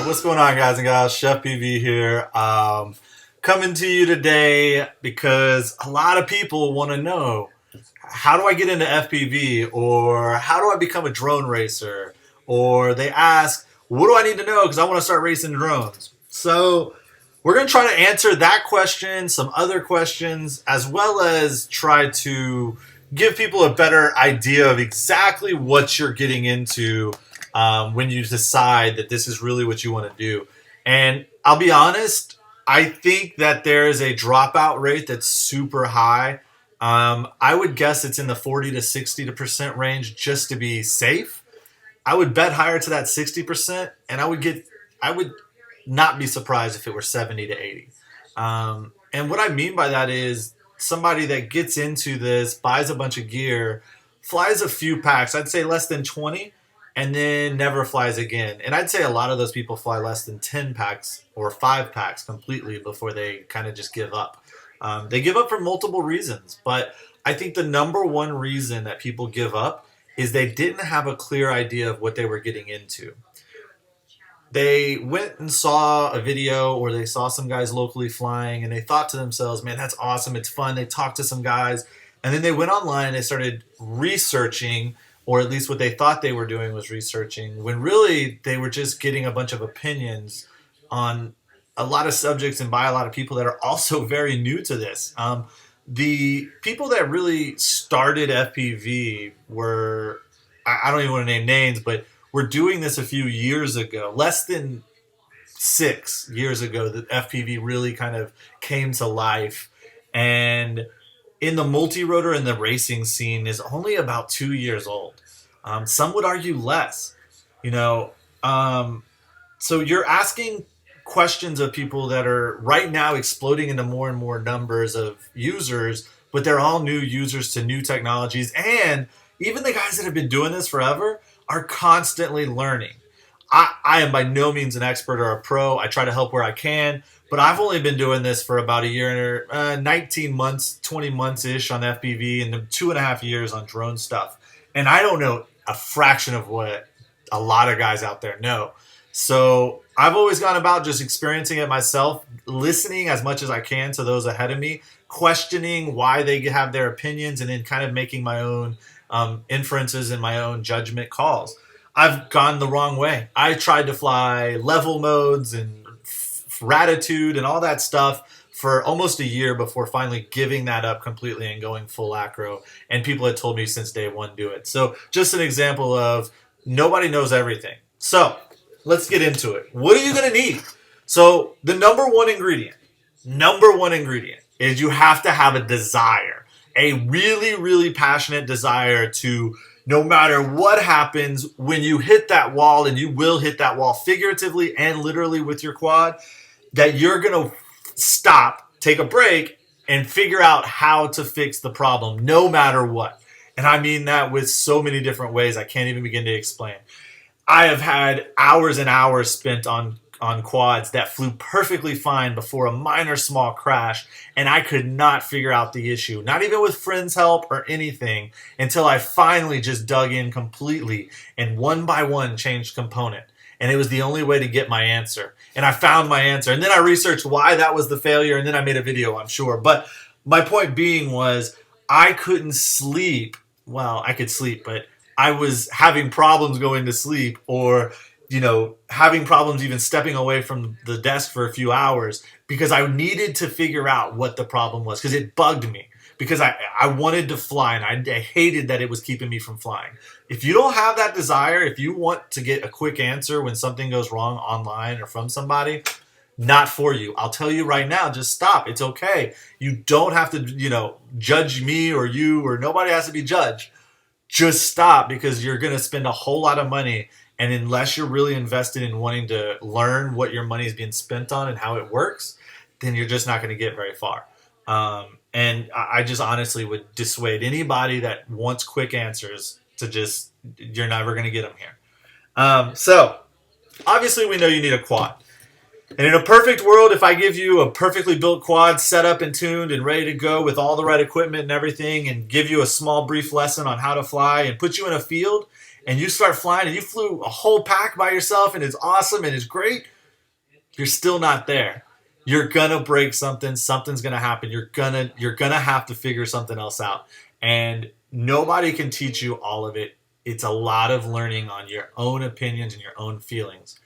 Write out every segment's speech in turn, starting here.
What's going on, guys and gals? CheFPV here. Coming to you today because a lot of people want to know, how do I get into FPV, or how do I become a drone racer, or they ask, what do I need to know because I want to start racing drones. So we're going to try to answer that question, some other questions, as well as try to give people a better idea of exactly what you're getting into when you decide that this is really what you want to do. And I'll be honest, I think that there is a dropout rate that's super high. I would guess it's in the 40 to 60% range just to be safe. I would bet higher to that 60%, and I would not be surprised if it were 70 to 80. And what I mean by that is somebody that gets into this, buys a bunch of gear, flies a few packs, I'd say less than 20, and then never flies again. And I'd say a lot of those people fly less than 10 packs or 5 packs completely before they kind of just give up. They give up for multiple reasons, but I think the number one reason that people give up is they didn't have a clear idea of what they were getting into. They went and saw a video, or they saw some guys locally flying, and they thought to themselves, man, that's awesome, it's fun. They talked to some guys, and then they went online and they started researching, or at least what they thought they were doing was researching, when really they were just getting a bunch of opinions on a lot of subjects and by a lot of people that are also very new to this. The people that really started FPV were, I don't even want to name names, but we're doing this a few years ago, less than 6 years ago, that FPV really kind of came to life. And in the multi-rotor and the racing scene is only about 2 years old. Some would argue less, you know. So you're asking questions of people that are right now exploding into more and more numbers of users, but they're all new users to new technologies. And even the guys that have been doing this forever are constantly learning. I am by no means an expert or a pro. I try to help where I can, but I've only been doing this for about a year, 19 months, 20 months-ish on FPV, and then 2.5 years on drone stuff. And I don't know a fraction of what a lot of guys out there know. So I've always gone about just experiencing it myself, listening as much as I can to those ahead of me, questioning why they have their opinions, and then kind of making my own inferences and my own judgment calls. I've gone the wrong way. I tried to fly level modes and Ratitude and all that stuff for almost a year before finally giving that up completely and going full acro. And people had told me since day one, do it. So just an example of nobody knows everything. So let's get into it. What are you going to need? So the number one ingredient is you have to have a desire. A really, really passionate desire to, no matter what happens, when you hit that wall, and you will hit that wall figuratively and literally with your quad, that you're going to stop, take a break, and figure out how to fix the problem, no matter what. And I mean that with so many different ways I can't even begin to explain. I have had hours and hours spent on quads that flew perfectly fine before a minor small crash, and I could not figure out the issue, not even with friends' help or anything, until I finally just dug in completely and one by one changed component. And it was the only way to get my answer. And I found my answer. And then I researched why that was the failure, and then I made a video, I'm sure. But my point being was, I couldn't sleep. Well, I could sleep, but I was having problems going to sleep, or having problems even stepping away from the desk for a few hours, because I needed to figure out what the problem was, because it bugged me, because I wanted to fly, and I hated that it was keeping me from flying. If you don't have that desire, if you want to get a quick answer when something goes wrong online or from somebody, not for you. I'll tell you right now, just stop. It's okay. You don't have to, judge me or you, or nobody has to be judged. Just stop, because you're going to spend a whole lot of money. And unless you're really invested in wanting to learn what your money is being spent on and how it works, then you're just not going to get very far. And I just honestly would dissuade anybody that wants quick answers to just, you're never going to get them here. So obviously we know you need a quad. And in a perfect world, if I give you a perfectly built quad set up and tuned and ready to go with all the right equipment and everything, and give you a small brief lesson on how to fly and put you in a field, and you start flying and you flew a whole pack by yourself and it's awesome and it's great, you're still not there. You're gonna break something. Something's gonna happen. You're gonna have to figure something else out. And nobody can teach you all of it. It's a lot of learning on your own opinions and your own feelings.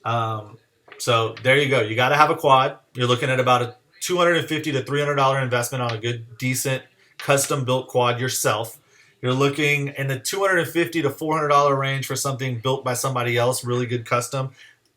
Um, so there you go. You got to have a quad. You're looking at about a $250 to $300 investment on a good, decent, custom built quad yourself. You're looking in the $250 to $400 range for something built by somebody else, really good custom.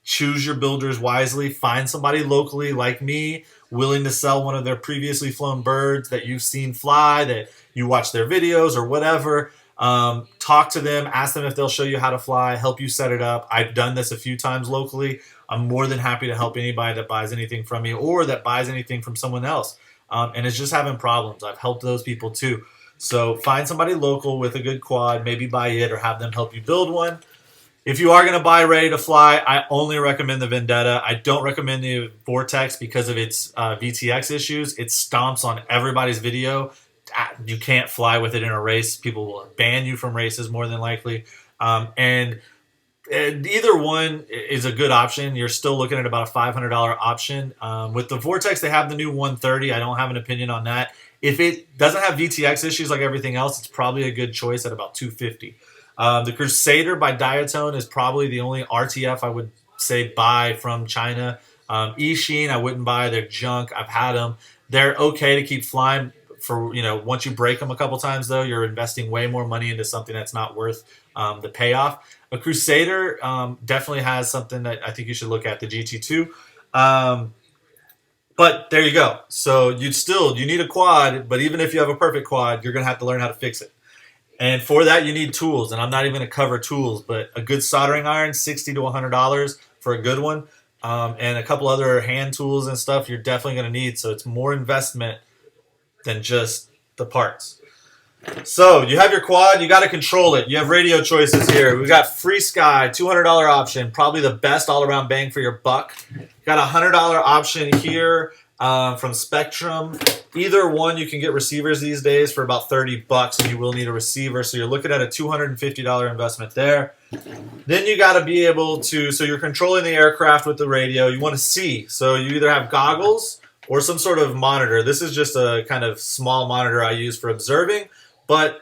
Choose your builders wisely. Find somebody locally like me willing to sell one of their previously flown birds that you've seen fly, that you watch their videos or whatever. Talk to them, ask them if they'll show you how to fly, help you set it up. I've done this a few times locally. I'm more than happy to help anybody that buys anything from me or that buys anything from someone else and is just having problems. I've helped those people too. So find somebody local with a good quad, maybe buy it or have them help you build one. If you are going to buy ready to fly, I only recommend the Vendetta. I don't recommend the Vortex because of its VTX issues. It stomps on everybody's video. You can't fly with it in a race. People will ban you from races more than likely. And either one is a good option. You're still looking at about a $500 option. With the Vortex, they have the new 130. I don't have an opinion on that. If it doesn't have VTX issues like everything else, it's probably a good choice at about $250. The Crusader by Diatone is probably the only RTF I would say buy from China. Eachine, I wouldn't buy. They're junk. I've had them. They're okay to keep flying for, once you break them a couple times, though, you're investing way more money into something that's not worth the payoff. A Crusader definitely has something that I think you should look at, the GT2. But there you go. So you need a quad, but even if you have a perfect quad, you're going to have to learn how to fix it. And for that, you need tools. And I'm not even going to cover tools, but a good soldering iron, $60 to $100 for a good one. And a couple other hand tools and stuff you're definitely going to need. So it's more investment than just the parts. So you have your quad, you got to control it. You have radio choices here. We got Free Sky, $200 option, probably the best all-around bang for your buck. Got a $100 option here from Spectrum. Either one, you can get receivers these days for about $30, and you will need a receiver. So you're looking at a $250 investment there. Then you got to be able to, so you're controlling the aircraft with the radio. You want to see. So you either have goggles or some sort of monitor. This is just a kind of small monitor I use for observing. But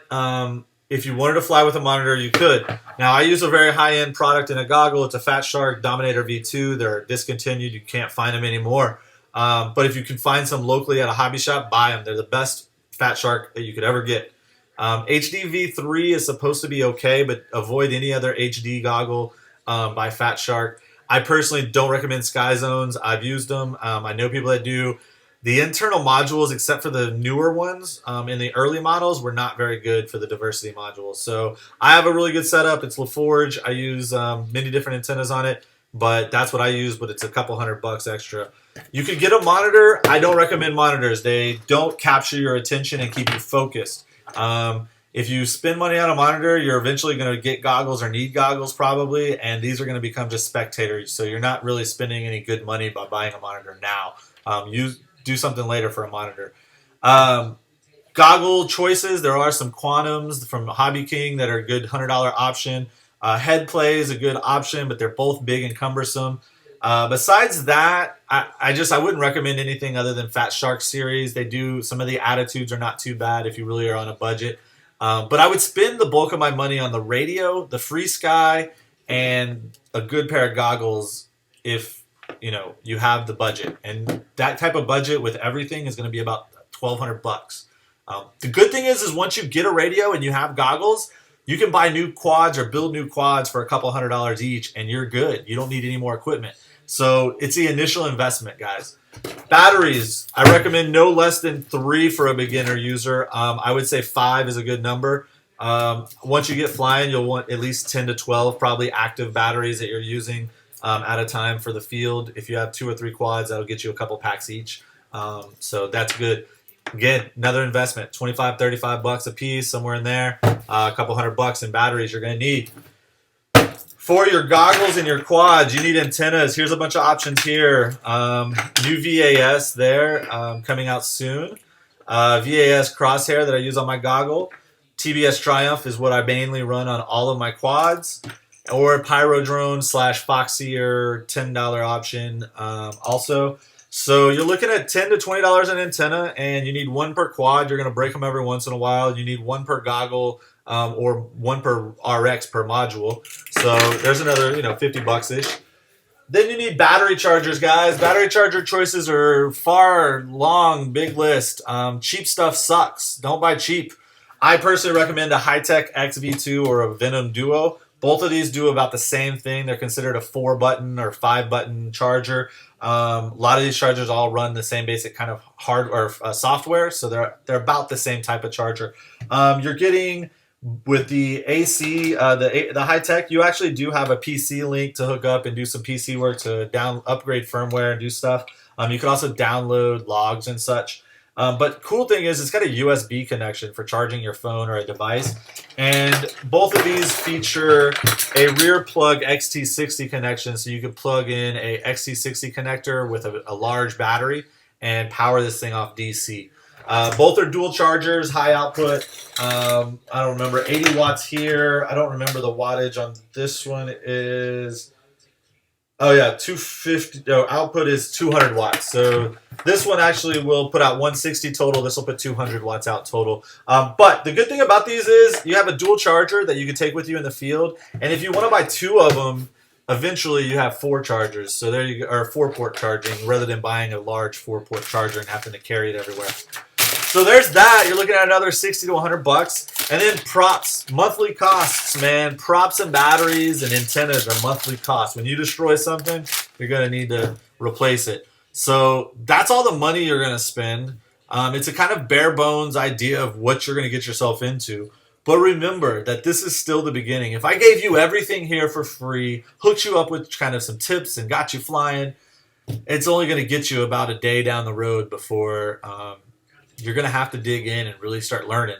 if you wanted to fly with a monitor, you could. Now, I use a very high-end product in a goggle. It's a Fat Shark Dominator V2. They're discontinued. You can't find them anymore. But if you can find some locally at a hobby shop, buy them. They're the best Fat Shark that you could ever get. HD V3 is supposed to be okay, but avoid any other HD goggle by Fat Shark. I personally don't recommend Sky Zones. I've used them. I know people that do. The internal modules, except for the newer ones in the early models, were not very good for the diversity modules. So I have a really good setup. It's LaForge. I use many different antennas on it, but that's what I use, but it's a couple $100 extra. You could get a monitor. I don't recommend monitors. They don't capture your attention and keep you focused. If you spend money on a monitor, you're eventually going to get goggles or need goggles probably, and these are going to become just spectators. So you're not really spending any good money by buying a monitor now. Do something later for a monitor. Goggle choices, there are some Quantums from Hobby King that are a good $100 option. Head Play is a good option, but they're both big and cumbersome. Besides that, I wouldn't recommend anything other than Fat Shark series. They do, some of the attitudes are not too bad if you really are on a budget. But I would spend the bulk of my money on the radio, the Free Sky, and a good pair of goggles if you have the budget. And that type of budget with everything is going to be about $1,200. The good thing is once you get a radio and you have goggles, you can buy new quads or build new quads for a couple $100 each, and you're good. You don't need any more equipment. So it's the initial investment, guys. Batteries, I recommend no less than 3 for a beginner user. I would say 5 is a good number. Once you get flying, you'll want at least 10 to 12 probably active batteries that you're using at a time for the field. If you have 2 or 3 quads, that'll get you a couple packs each. So that's good. Again, another investment, $25, $35 a piece, somewhere in there. A couple $100 in batteries you're going to need. For your goggles and your quads, you need antennas. Here's a bunch of options here. New VAS there, coming out soon. VAS Crosshair that I use on my goggle. TBS Triumph is what I mainly run on all of my quads. or Pyro Drone slash Foxier $10 option also. So you're looking at $10 to $20 an antenna, and you need one per quad. You're going to break them every once in a while. You need one per goggle, or one per RX per module. So there's another, $50 ish. Then you need battery chargers, guys. Battery charger choices are far long, big list. Cheap stuff sucks. Don't buy cheap. I personally recommend a High-Tech XV2 or a Venom Duo. Both of these do about the same thing. They're considered a 4-button or 5-button charger. A lot of these chargers all run the same basic kind of hard or software, so they're about the same type of charger. You're getting with the AC, the high tech, you actually do have a PC link to hook up and do some PC work to upgrade firmware and do stuff. You can also download logs and such. But cool thing is it's got a USB connection for charging your phone or a device. And both of these feature a rear plug XT60 connection, so you can plug in a XT60 connector with a large battery and power this thing off DC. Both are dual chargers, high output. I don't remember, 80 watts here. I don't remember the wattage on this one is. Oh yeah, 250. No, output is 200 watts. So this one actually will put out 160 total. This will put 200 watts out total. But the good thing about these is you have a dual charger that you can take with you in the field. And if you want to buy 2 of them, eventually you have 4 chargers. So there you go, or 4-port charging rather than buying a large 4-port charger and having to carry it everywhere. So there's that. You're looking at another 60 to 100 bucks. And then props, monthly costs, man. Props and batteries and antennas are monthly costs. When you destroy something, you're going to need to replace it. So that's all the money you're going to spend. It's a kind of bare bones idea of what you're going to get yourself into. But remember that this is still the beginning. If I gave you everything here for free, hooked you up with kind of some tips and got you flying, it's only going to get you about a day down the road before you're going to have to dig in and really start learning.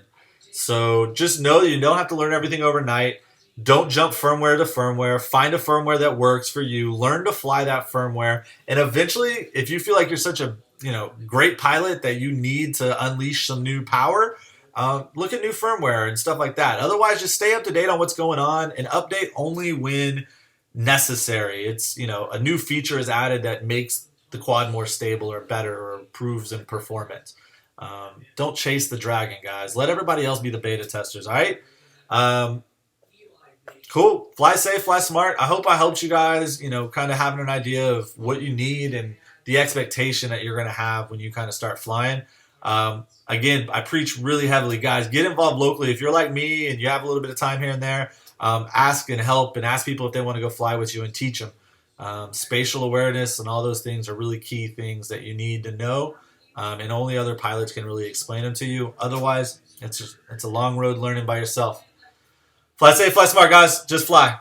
So just know that you don't have to learn everything overnight. Don't jump firmware to firmware. Find a firmware that works for you. Learn to fly that firmware. And eventually, if you feel like you're such a great pilot that you need to unleash some new power, look at new firmware and stuff like that. Otherwise, just stay up to date on what's going on and update only when necessary. It's, a new feature is added that makes the quad more stable or better or improves in performance. Don't chase the dragon, guys. Let everybody else be the beta testers, all right? Cool. Fly safe, fly smart. I hope I helped you guys, kind of having an idea of what you need and the expectation that you're going to have when you kind of start flying. Again, I preach really heavily, guys. Get involved locally. If you're like me and you have a little bit of time here and there, ask and help and ask people if they want to go fly with you and teach them. Spatial awareness and all those things are really key things that you need to know. And only other pilots can really explain them to you. Otherwise, it's a long road learning by yourself. Fly safe, fly smart, guys. Just fly.